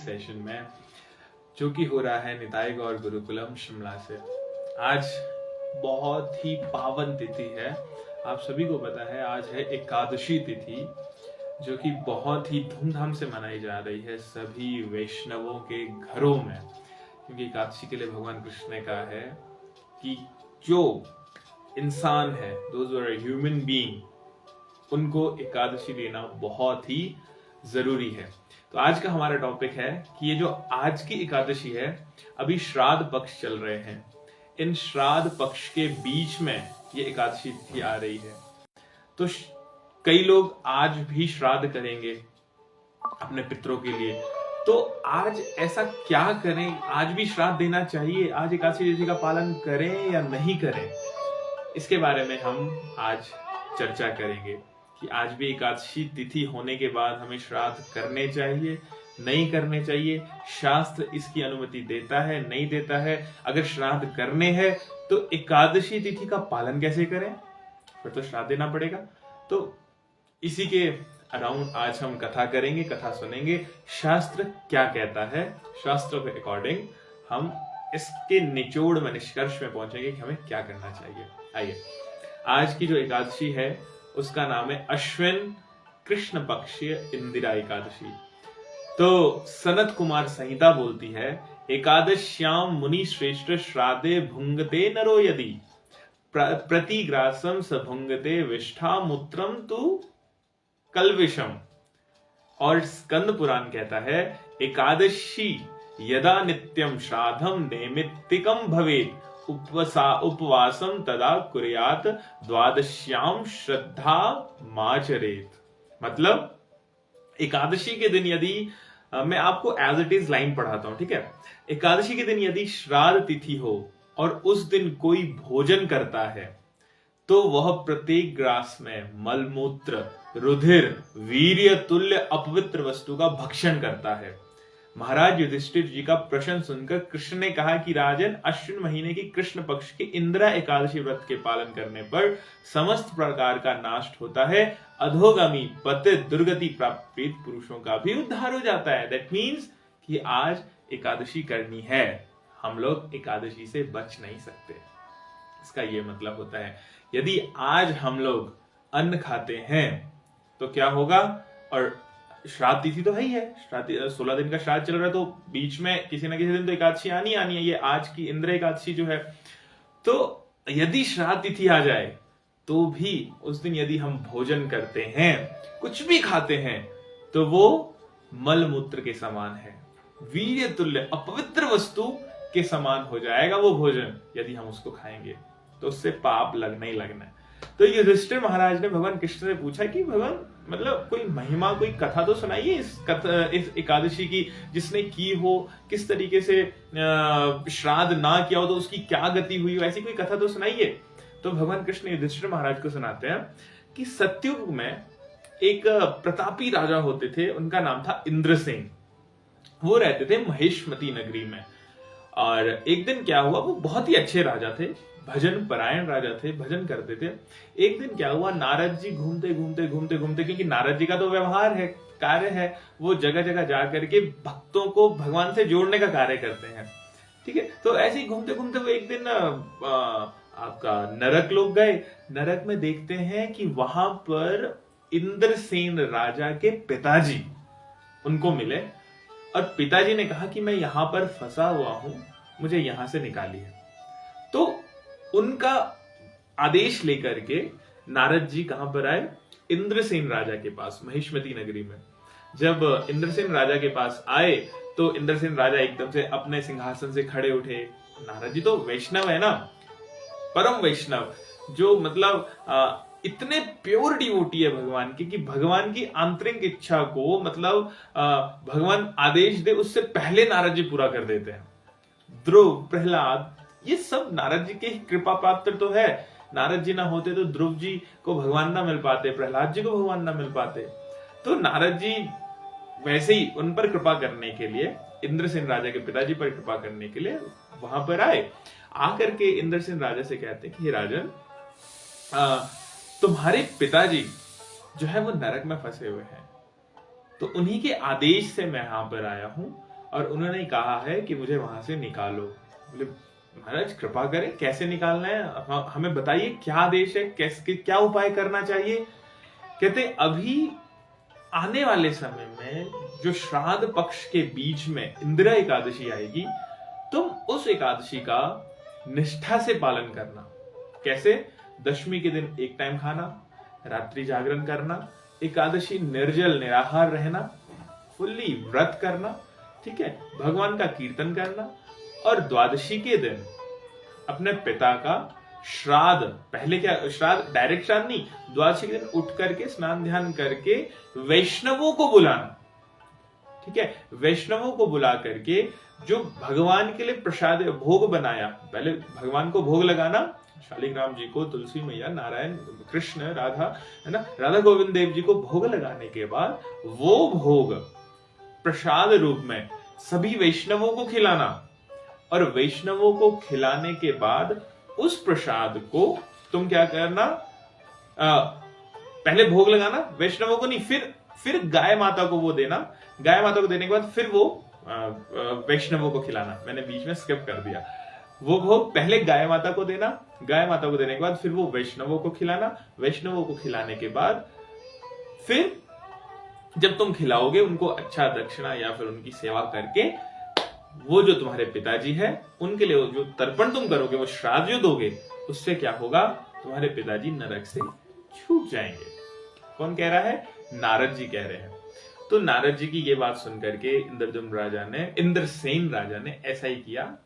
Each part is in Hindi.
सेशन में, जो कि हो रहा है निताई गौर गुरुकुलम शिमला से। आज बहुत ही पावन तिथि है। आप सभी को पता है आज है एकादशी तिथि, जो कि बहुत ही धूमधाम से मनाई जा रही है सभी वैष्णवों के घरों में, क्योंकि एकादशी के लिए भगवान कृष्ण ने कहा है कि जो इंसान है, दोज आर ह्यूमन बीइंग, उनको एकादशी लेना बहुत ही जरूरी है। तो आज का हमारा टॉपिक है कि ये जो आज की एकादशी है, अभी श्राद्ध पक्ष चल रहे हैं। इन श्राद्ध पक्ष के बीच में ये एकादशी तिथि आ रही है। तो कई लोग आज भी श्राद्ध करेंगे अपने पितरों के लिए। तो आज ऐसा क्या करें, आज भी श्राद्ध देना चाहिए, आज एकादशी तिथि का पालन करें या नहीं करें, इसके बारे में हम आज चर्चा करेंगे कि आज भी एकादशी तिथि होने के बाद हमें श्राद्ध करने चाहिए, नहीं करने चाहिए, शास्त्र इसकी अनुमति देता है, नहीं देता है। अगर श्राद्ध करने हैं तो एकादशी तिथि का पालन कैसे करें, फिर तो श्राद्ध देना पड़ेगा। तो इसी के अराउंड आज हम कथा करेंगे, कथा सुनेंगे, शास्त्र क्या कहता है, शास्त्रों के अकॉर्डिंग हम इसके निचोड़ में, निष्कर्ष में पहुंचेंगे कि हमें क्या करना चाहिए। आइए, आज की जो एकादशी है उसका नाम है अश्विन कृष्ण पक्षीय इंदिरा एकादशी। तो सनत कुमार संहिता बोलती है, एकादश्याम मुनि श्रेष्ठ श्राद्धे भुंगते नरो यदि प्रतिग्रासम स भुंगते विष्ठा मूत्रम तु कलविषम। और स्कंद पुराण कहता है, एकादशी यदा नित्यम श्राद्धम नैमित्तिकम भवेत् उपवासम तदा कुर्यात द्वादश्याम श्रद्धा माचरेत। मतलब एकादशी के दिन यदि मैं आपको एज इट इज लाइन पढ़ाता हूं, ठीक है। एकादशी के दिन यदि श्राद्ध तिथि हो और उस दिन कोई भोजन करता है तो वह प्रत्येक ग्रास में मलमूत्र, रुधिर, वीर्य तुल्य अपवित्र वस्तु का भक्षण करता है। महाराज युधिष्ठिर जी का प्रश्न सुनकर कृष्ण ने कहा कि राजन, अश्विन महीने की कृष्ण पक्ष के इंदिरा एकादशी व्रत के पालन करने पर समस्त प्रकार का नाश होता है, अधोगामी पतित दुर्गति प्राप्त पुरुषों का भी उद्धार हो जाता है। दैट मीन्स कि आज एकादशी करनी है, हम लोग एकादशी से बच नहीं सकते। इसका यह मतलब होता है यदि आज हम लोग अन्न खाते हैं तो क्या होगा। और श्राद्ध तिथि तो है ही है, 16 दिन का श्राद्ध चल रहा है, तो बीच में किसी ना किसी दिन तो एकादशी आनी है। ये आज की इंद्र एकादशी जो है, तो यदि श्राद्ध तिथि आ जाए तो भी उस दिन यदि हम भोजन करते हैं, कुछ भी खाते हैं, तो वो मलमूत्र के समान है, वीर्य तुल्य अपवित्र वस्तु के समान हो जाएगा वो भोजन। यदि हम उसको खाएंगे तो उससे पाप लगना ही लगना है। तो युधिष्ठिर महाराज ने भगवान कृष्ण से पूछा कि भगवान, मतलब कोई महिमा, कोई कथा तो सुनाइए इस एकादशी की, जिसने की हो, किस तरीके से श्राद्ध ना किया हो तो उसकी क्या गति हुई हो, ऐसी कोई कथा तो सुनाइए। तो भगवान कृष्ण युधिष्ठिर महाराज को सुनाते हैं कि सत्युग में एक प्रतापी राजा होते थे, उनका नाम था इंद्रसेन। वो रहते थे महेशमती नगरी में। और एक दिन क्या हुआ, वो बहुत ही अच्छे राजा थे, भजन परायण राजा थे, भजन करते थे। एक दिन क्या हुआ, नारद जी घूमते घूमते, क्योंकि नारद जी का तो व्यवहार है, कार्य है, वो जगह जगह जा करके भक्तों को भगवान से जोड़ने का कार्य करते हैं, ठीक है। तो ऐसे ही घूमते घूमते वो एक दिन आपका नरक लोग गए। नरक में देखते हैं कि वहां पर इंद्रसेन राजा के पिताजी उनको मिले, और पिताजी ने कहा कि मैं यहां पर फंसा हुआ हूं, मुझे यहां से निकालिए। तो उनका आदेश लेकर के नारद जी कहां पर आए, इंद्रसेन राजा के पास, महेशमती नगरी में। जब इंद्रसेन राजा के पास आए तो इंद्रसेन राजा एकदम से अपने सिंहासन से खड़े उठे। नारद जी तो वैष्णव है ना, परम वैष्णव, जो मतलब इतने प्योर डिवोटी है भगवान की कि भगवान की आंतरिक इच्छा को, मतलब भगवान आदेश दे उससे पहले नारद जी पूरा कर देते हैं। ध्रुव, प्रहलाद, ये सब नारद जी के कृपा पात्र तो है। नारद जी ना होते तो ध्रुव जी को भगवान ना मिल पाते, प्रहलाद जी को भगवान ना मिल पाते। तो नारद जी वैसे ही उन पर कृपा करने के लिए, इंद्रसेन राजा के पिताजी पर कृपा करने के लिए वहां पर आए। आकर के इंद्रसेन राजा से कहते हैं कि हे राजन, तुम्हारे पिताजी जो है वो नरक में फंसे हुए हैं, तो उन्हीं के आदेश से मैं यहां पर आया हूं और उन्होंने कहा है कि मुझे वहां से निकालो। बोले महाराज कृपा करें, कैसे निकालना है, हमें बताइए, क्या आदेश है, कैसे, क्या उपाय करना चाहिए। कहते अभी आने वाले समय में जो श्राद्ध पक्ष के बीच में इंदिरा एकादशी आएगी, तुम उस एकादशी का निष्ठा से पालन करना। कैसे? दशमी के दिन एक टाइम खाना, रात्रि जागरण करना, एकादशी निर्जल निराहार रहना, फुल्ली व्रत करना, ठीक है, भगवान का कीर्तन करना, और द्वादशी के दिन अपने पिता का श्राद्ध, पहले क्या श्राद्ध, डायरेक्ट श्राद्ध नहीं, द्वादशी के दिन उठ करके स्नान ध्यान करके वैष्णवों को बुलाना, ठीक है, वैष्णवों को बुला करके जो भगवान के लिए प्रसाद भोग बनाया, पहले भगवान को भोग लगाना, शालिग्राम जी को, तुलसी मैया, नारायण, कृष्ण, राधा, है ना, राधा गोविंद देव जी को भोग लगाने के बाद वो भोग प्रसाद रूप में सभी वैष्णवों को खिलाना, और वैष्णवों को खिलाने के बाद उस प्रसाद को तुम क्या करना, पहले भोग लगाना वैष्णवों को नहीं, फिर गाय माता को वो देना, गाय माता को देने के बाद फिर वो वैष्णवों को खिलाना। मैंने बीच में स्किप कर दिया। वो भोग पहले गाय माता को देना, गाय माता को देने के बाद फिर वो वैष्णवों को खिलाना, वैष्णवों को खिलाने के बाद फिर जब तुम खिलाओगे उनको अच्छा दक्षिणा या फिर उनकी सेवा करके, वो जो तुम्हारे पिताजी है उनके लिए जो तर्पण तुम करोगे, वो श्राद्ध जो दोगे, उससे क्या होगा, तुम्हारे पिताजी नरक से छूट जाएंगे। कौन कह रहा है? नारद जी कह रहे हैं। तो नारद जी की ये बात सुनकर के इंद्रसेन राजा ने ऐसा ही किया।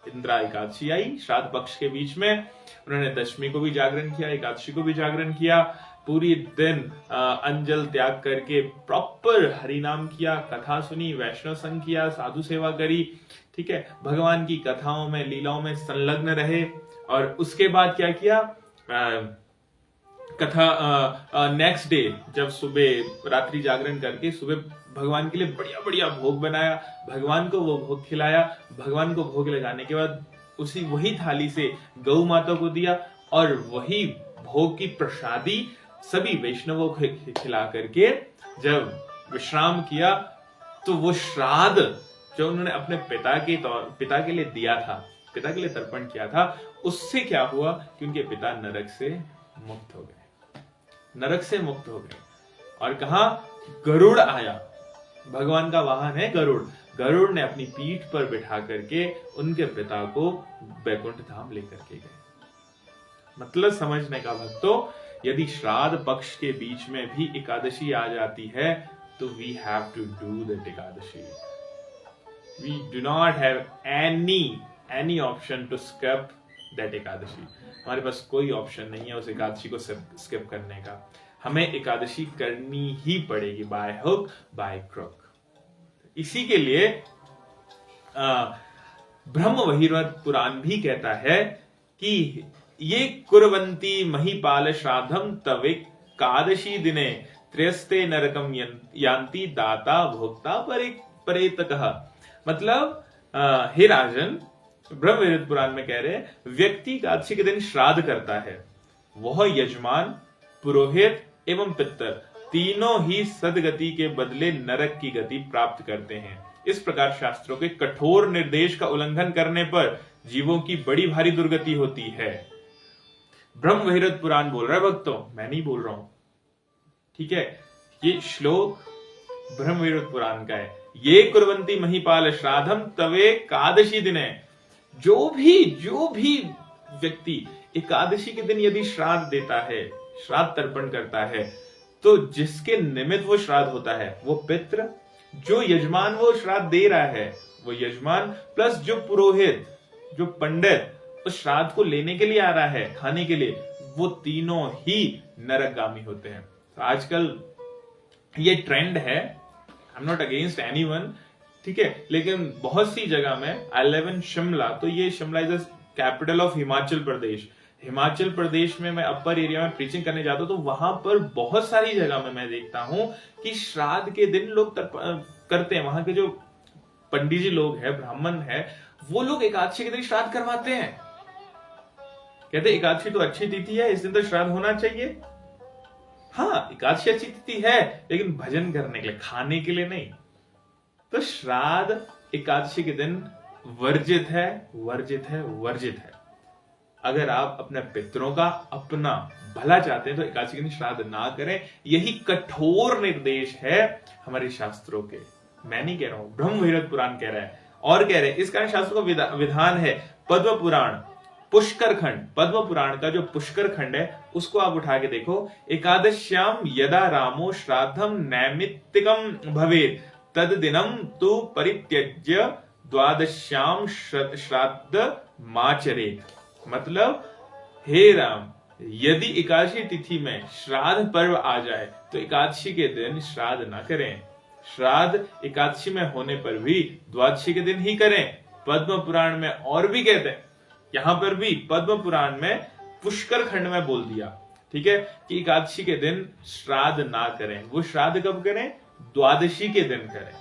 इंदिरा एकादशी आई श्राद्ध पक्ष के बीच में, उन्होंने दशमी को भी जागरण किया, एकादशी को भी जागरण किया, पूरी दिन अंजल त्याग करके प्रॉपर हरिनाम किया, कथा सुनी, वैष्णव संग किया, साधु सेवा करी, ठीक है, भगवान की कथाओं में, लीलाओं में संलग्न रहे। और उसके बाद क्या किया, कथा नेक्स्ट डे जब सुबह रात्रि जागरण करके सुबह भगवान के लिए बढ़िया बढ़िया भोग बनाया, भगवान को वो भोग खिलाया, भगवान को भोग लगाने के बाद वही थाली से गौ माता को दिया, और वही भोग की प्रसादी सभी वैष्णवों को खिला करके जब विश्राम किया, तो वो श्राद्ध जो उन्होंने अपने पिता के लिए दिया था, पिता के लिए तर्पण किया था, उससे क्या हुआ कि उनके पिता नरक से मुक्त हो गए, नरक से मुक्त हो गए। और कहा, गरुड़ आया, भगवान का वाहन है गरुड़, गरुड़ ने अपनी पीठ पर बिठा करके उनके पिता को वैकुंठ धाम लेकर के गए। मतलब समझने का भक्तों, यदि श्राद्ध पक्ष के बीच में भी एकादशी आ जाती है तो we have to do that Ekadashi. We do not have any option to skip that Ekadashi. हमारे पास कोई ऑप्शन नहीं है उस एकादशी को स्किप करने का। हमें एकादशी करनी ही पड़ेगी, बाय हुक बाय क्रुक। इसी के लिए ब्रह्म वहिर्वत पुराण भी कहता है कि ये कुर्वन्ति महीपाल श्राद्धम तवे एकादशी दिने त्रयस्ते नरकम यान्ति दाता भोक्ता परेतकः। मतलब हे राजन, ब्रह्म वहिर्वत पुराण में कह रहे हैं, व्यक्ति एकादशी के दिन श्राद्ध करता है, वह यजमान, पुरोहित एवं पितर तीनों ही सदगति के बदले नरक की गति प्राप्त करते हैं। इस प्रकार शास्त्रों के कठोर निर्देश का उल्लंघन करने पर जीवों की बड़ी भारी दुर्गति होती है। ब्रह्म वहिर्वत पुराण बोल रहा है भक्तों, मैं नहीं बोल रहा हूं, ठीक है। ये श्लोक ब्रह्म वहिर्वत पुराण का है। ये कुर्वन्ति महीपाल श्राद्धम तवे एकादशी दिने। जो भी व्यक्ति एकादशी के दिन यदि श्राद्ध देता है, श्राद्ध तर्पण करता है, तो जिसके निमित्त वो श्राद्ध होता है वो पितृ, जो यजमान वो श्राद्ध दे रहा है वो यजमान, प्लस जो पुरोहित, जो पंडित उस श्राद्ध को लेने के लिए आ रहा है, खाने के लिए, वो तीनों ही नरकगामी होते हैं। तो आजकल ये ट्रेंड है, I am not against anyone, ठीक है, लेकिन बहुत सी जगह में, आई लिव इन शिमला, तो ये Shimla is the capital of Himachal Pradesh. Himachal Pradesh में मैं अपर एरिया में प्रीचिंग करने जाता हूं, तो वहां पर बहुत सारी जगह में मैं देखता हूं कि श्राद्ध के दिन लोग करते हैं। वहां के जो पंडित जी लोग हैं, ब्राह्मण है, वो लोग एकादशी के दिन श्राद्ध करवाते हैं। कहते एकादशी तो अच्छी तिथि है, इस दिन तो श्राद्ध होना चाहिए। हाँ, एकादशी अच्छी तिथि है, लेकिन भजन करने के लिए, खाने के लिए नहीं। तो श्राद्ध एकादशी के दिन वर्जित है, वर्जित है, वर्जित है। अगर आप अपने पितरों का अपना भला चाहते हैं तो एकादशी के दिन श्राद्ध ना करें। यही कठोर निर्देश है हमारे शास्त्रों के। मैं नहीं कह रहा हूं, ब्रह्म वैवर्त पुराण कह रहा है। और कह रहे हैं इस कारण शास्त्रों का विधान है। पद्म पुराण पुष्कर खंड, पद्म पुराण का जो पुष्कर खंड है उसको आप उठा के देखो। एकादश्याम यदा रामो श्राद्धम नैमित्तिकम भवेत् तद दिनम तु परित्यज्य द्वादश्याम श्राद्ध माचरेत। मतलब हे राम, यदि एकादशी तिथि में श्राद्ध पर्व आ जाए तो एकादशी के दिन श्राद्ध ना करें। श्राद्ध एकादशी में होने पर भी द्वादशी के दिन ही करें। पद्म पुराण में और भी कहते हैं, यहां पर भी पद्म पुराण में पुष्कर खंड में बोल दिया, ठीक है, कि एकादशी के दिन श्राद्ध ना करें। वो श्राद्ध कब करें? द्वादशी के दिन करें।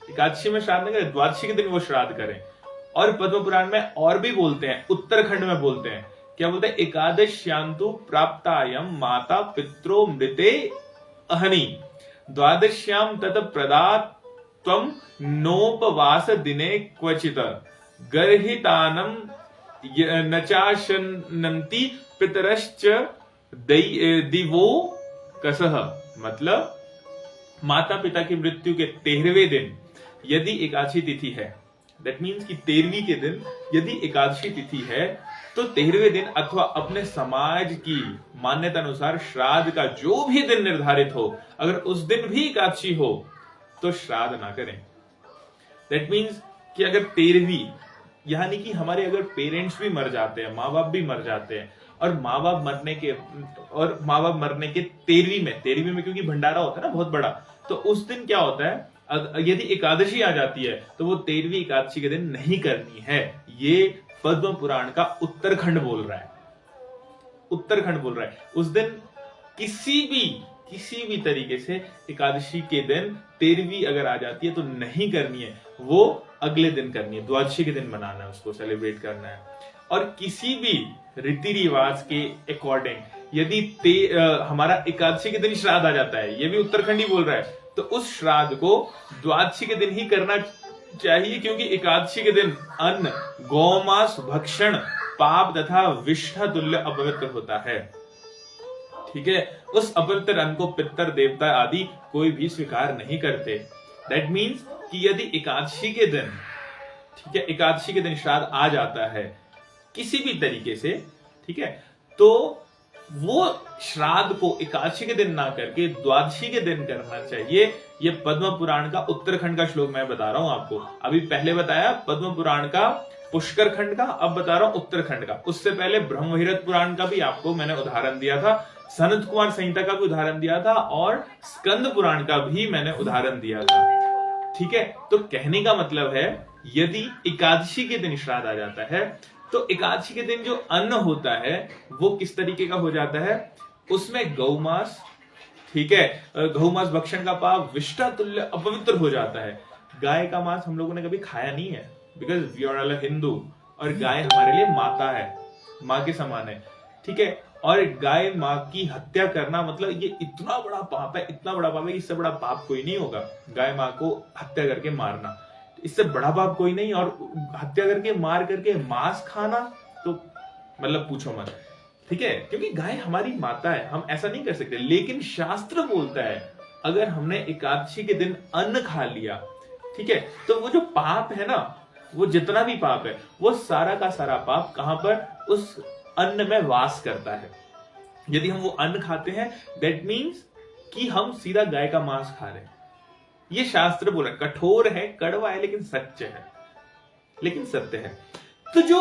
एकादशी में श्राद्ध न करें, द्वादशी के दिन वो श्राद्ध करें। और पद्म पुराण में और भी बोलते हैं, उत्तरखंड में बोलते हैं, क्या बोलते हैं? एकादश्यांतु प्राप्तायम माता पित्रो मृते अहनि द्वादश्याम तत प्रदात्वम नोपवास दिने क्वचित गर्हितानम नचाशनन्ति पितरश्च दिवो कसह। मतलब माता पिता की मृत्यु के 13वें दिन यदि एकादशी तिथि है, दैट मीन्स कि 13वीं के दिन यदि एकादशी तिथि है तो 13वें दिन अथवा अपने समाज की मान्यता अनुसार श्राद्ध का जो भी दिन निर्धारित हो, अगर उस दिन भी एकादशी हो तो श्राद्ध ना करें। दैट मीन्स कि अगर 13वीं, यानी कि हमारे अगर पेरेंट्स भी मर जाते हैं, माँ बाप भी मर जाते हैं, और माँ बाप मरने के 13वीं में क्योंकि भंडारा होता है ना बहुत बड़ा, तो उस दिन क्या होता है, यदि एकादशी आ जाती है तो वो 13वीं एकादशी के दिन नहीं करनी है। ये पद्म पुराण का उत्तरखंड बोल रहा है, उत्तरखंड बोल रहा है। उस दिन किसी भी तरीके से एकादशी के दिन 13वीं अगर आ जाती है तो नहीं करनी है, वो अगले दिन करनी है, द्वादशी के दिन मनाना है, उसको सेलिब्रेट करना है। और किसी भी रीति रिवाज के अकॉर्डिंग यदि हमारा एकादशी के दिन श्राद्ध आ जाता है, ये भी उत्तराखंड ही बोल रहा है, तो उस श्राद्ध को द्वादशी के दिन ही करना चाहिए, क्योंकि एकादशी के दिन अन्न, गौमांस भक्षण पाप तथा विष्ठा तुल्य अपवित्र होता है। ठीक है, उस अपवित्र अन्न को पितर देवता आदि कोई भी स्वीकार नहीं करते। दैट मीन्स कि यदि एकादशी के दिन, ठीक है, एकादशी के दिन श्राद्ध आ जाता है किसी भी तरीके से, ठीक है, तो वो श्राद्ध को एकादशी के दिन ना करके द्वादशी के दिन करना चाहिए। ये पद्म पुराण का उत्तरखंड का श्लोक मैं बता रहा हूं आपको। अभी पहले बताया पद्म पुराण का पुष्कर खंड का, अब बता रहा हूं उत्तरखंड का। उससे पहले ब्रह्म वैवर्त पुराण का भी आपको मैंने उदाहरण दिया था, सनत कुमार संहिता का भी उदाहरण दिया था, और स्कंद पुराण का भी मैंने उदाहरण दिया था। ठीक है, तो कहने का मतलब है यदि एकादशी के दिन श्राद्ध आ जाता है तो एकादशी के दिन जो अन्न होता है वो किस तरीके का हो जाता है, उसमें गौमांस, ठीक है, गौमांस भक्षण का पाप विष्ठा तुल्य अपवित्र हो जाता है। गाय का मांस हम लोगों ने कभी खाया नहीं है, because we are all Hindu, और गाय हमारे लिए माता है, माँ के समान है। ठीक है, और गाय माँ की हत्या करना मतलब ये इतना बड़ा पाप है, इतना बड़ा पाप है, इससे बड़ा पाप कोई नहीं होगा। गाय माँ को हत्या करके मारना, इससे बड़ा पाप कोई नहीं। और हत्या करके मार करके मांस खाना तो मतलब पूछो मत। ठीक है, क्योंकि गाय हमारी माता है, हम ऐसा नहीं कर सकते। लेकिन शास्त्र बोलता है अगर हमने एकादशी के दिन अन्न खा लिया, ठीक है, तो वो जो पाप है ना, वो जितना भी पाप है वो सारा का सारा पाप कहां पर, उस अन्न में वास करता है। यदि हम वो अन्न खाते हैं दैट मीन्स कि हम सीधा गाय का मांस खा रहे हैं। ये शास्त्र बोला, कठोर है, कड़वा है, लेकिन सत्य है, लेकिन सत्य है। तो जो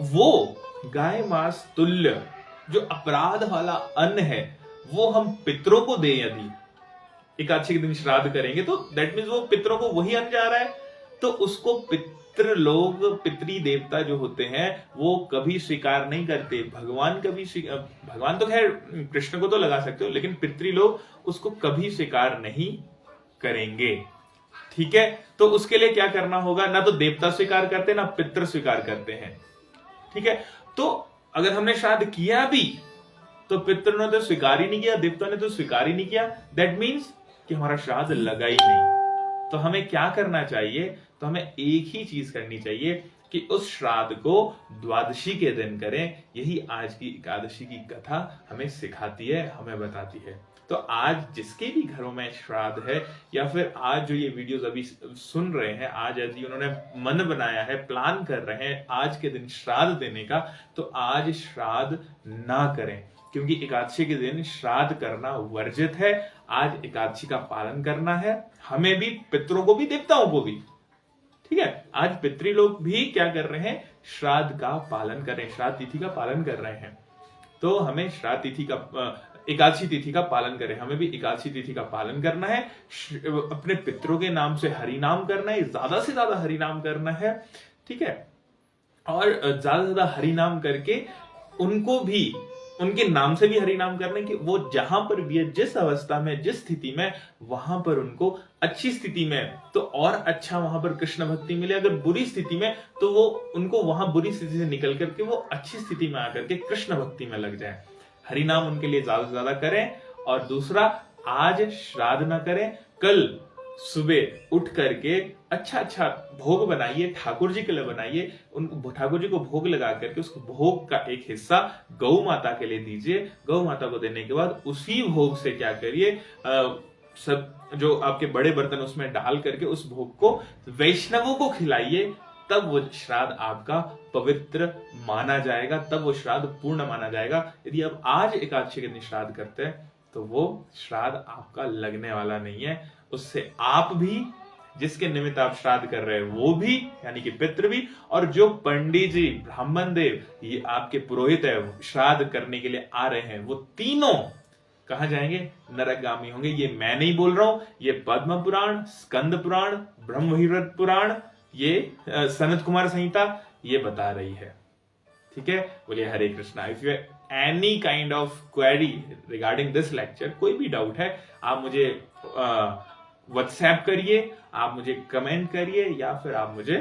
वो गाय मांस तुल्य जो अपराध वाला अन्न है वो हम पितरों को दे, यदि एकादशी के दिन श्राद्ध करेंगे तो दैट मीन्स वो पितरों को वही अन्न जा रहा है, तो उसको पितृ लोग, पितरी देवता जो होते हैं वो कभी स्वीकार नहीं करते। भगवान कभी, भगवान तो खैर कृष्ण को तो लगा सकते हो, लेकिन पितरी लोग उसको कभी स्वीकार नहीं करेंगे। ठीक है, तो उसके लिए क्या करना होगा, ना तो देवता स्वीकार करते ना पितृ स्वीकार करते हैं। ठीक है, तो अगर हमने श्राद्ध किया भी तो पितृ ने तो स्वीकार ही नहीं किया, देवता ने तो स्वीकार ही नहीं किया, दैट मीन्स कि हमारा श्राद्ध लगा ही नहीं। तो हमें क्या करना चाहिए? तो हमें एक ही चीज करनी चाहिए कि उस श्राद्ध को द्वादशी के दिन करें। यही आज की एकादशी की कथा हमें सिखाती है, हमें बताती है। तो आज जिसके भी घरों में श्राद्ध है, या फिर आज जो ये वीडियोस अभी सुन रहे हैं, आज यदि उन्होंने मन बनाया है, प्लान कर रहे हैं आज के दिन श्राद्ध देने का, तो आज श्राद्ध ना करें, क्योंकि एकादशी के दिन श्राद्ध करना वर्जित है। आज एकादशी का पालन करना है, हमें भी, पितरों को भी, देवताओं को भी। ठीक है, आज पितृ लोग भी क्या कर रहे हैं? श्राद्ध का पालन कर रहे हैं, श्राद्ध तिथि का पालन कर रहे हैं। तो हमें श्राद्ध तिथि का, एकादशी तिथि का पालन करें। हमें भी एकादशी तिथि का पालन करना है, अपने पितरों के नाम से हरि नाम करना है, ज्यादा से ज्यादा हरि नाम करना है। ठीक है, और ज्यादा से ज्यादा हरि नाम करके उनको भी, उनके नाम से भी हरि नाम करना है कि वो जहां पर भी है, जिस अवस्था में, जिस स्थिति में, वहां पर उनको अच्छी स्थिति में तो और अच्छा वहां पर कृष्ण भक्ति मिले। अगर बुरी स्थिति में तो वो उनको वहां बुरी स्थिति से निकल करके वो अच्छी स्थिति में आकर के कृष्ण भक्ति में लग जाए। हरि नाम उनके लिए ज्यादा से ज्यादा करें। और दूसरा, आज श्राद्ध ना करें, कल सुबह उठ करके अच्छा अच्छा भोग बनाइए, ठाकुर जी के लिए बनाइए। उनको, ठाकुर जी को भोग लगा करके उसको भोग का एक हिस्सा गौ माता के लिए दीजिए। गौ माता को देने के बाद उसी भोग से क्या करिए, सब जो आपके बड़े बर्तन उसमें डाल करके उस भोग को वैष्णवों को खिलाइए। तब वो श्राद्ध आपका पवित्र माना जाएगा, तब वो श्राद्ध पूर्ण माना जाएगा। यदि आप आज एकादशी के दिन श्राद्ध करते हैं तो वो श्राद्ध आपका लगने वाला नहीं है। उससे आप भी, जिसके निमित्त आप श्राद्ध कर रहे हैं वो भी, यानी कि पितृ भी, और जो पंडित जी, ब्राह्मण देव, ये आपके पुरोहित है, श्राद्ध करने के लिए आ रहे हैं, वो तीनों कहां जाएंगे? नरकगामी होंगे। ये मैं नहीं बोल रहा हूं, ये पद्म पुराण, स्कंद पुराण, ब्रह्मवैवर्त पुराण, ये सनत कुमार संहिता ये बता रही है। ठीक है, बोलिए Hare Krishna. If you any kind of query regarding this lecture, कोई भी डाउट है, आप मुझे व्हाट्सएप करिए, आप मुझे कमेंट करिए, या फिर आप मुझे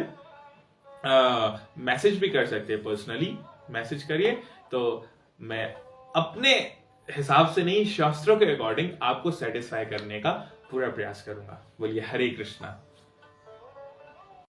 मैसेज भी कर सकते हैं, पर्सनली मैसेज करिए। तो मैं अपने हिसाब से नहीं, शास्त्रों के अकॉर्डिंग आपको सेटिस्फाई करने का पूरा प्रयास करूंगा। बोलिए हरे कृष्णा।